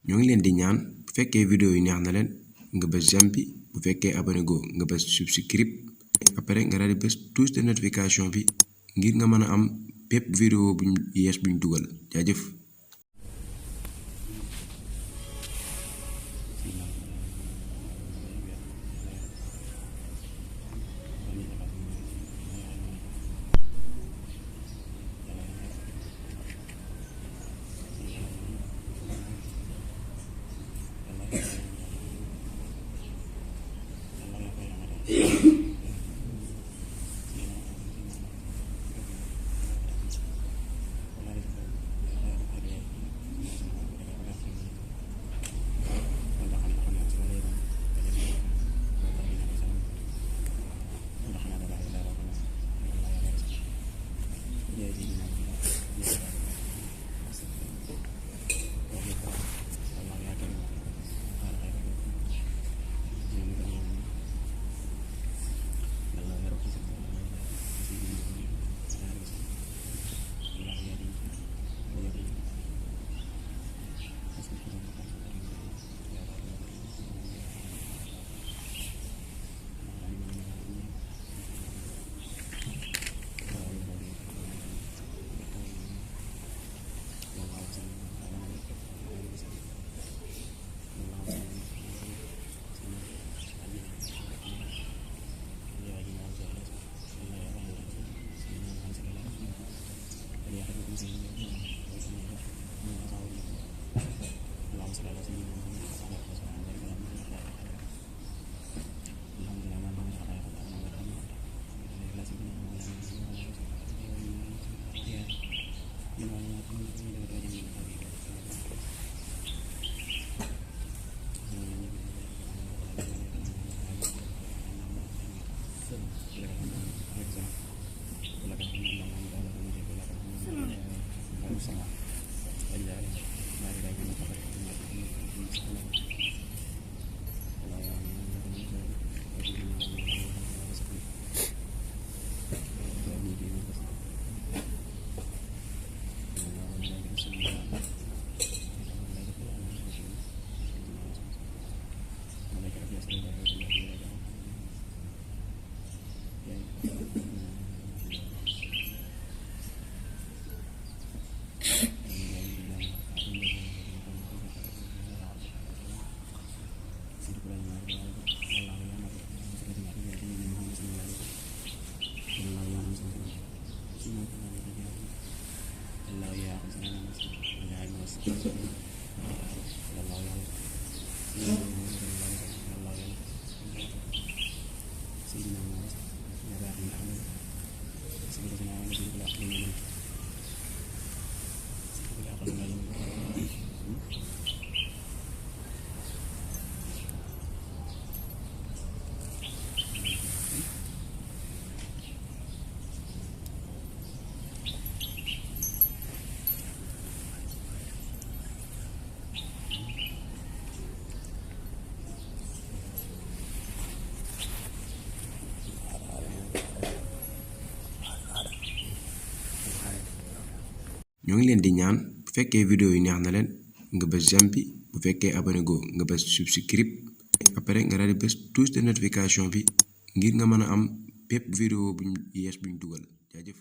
ñoo ngi leen di ñaan bu fekkee vidéo yi neex na leen nga bës j'aime bi bu fekkee abonné go nga bës subscribe après nga daal di bës touche de notification bi ngir nga mën a am bépp vidéo buñ yees buñ dugal jaajëf. ñoo ngi leen di ñaan bu fekkee vidéo yi neex na leen nga bës j'aime bi bu fekkee abonné go nga bës subscribe après nga daal di bës touche de notification bi ngir nga mën a am bépp vidéo buñ yees buñ dugal jaajëf.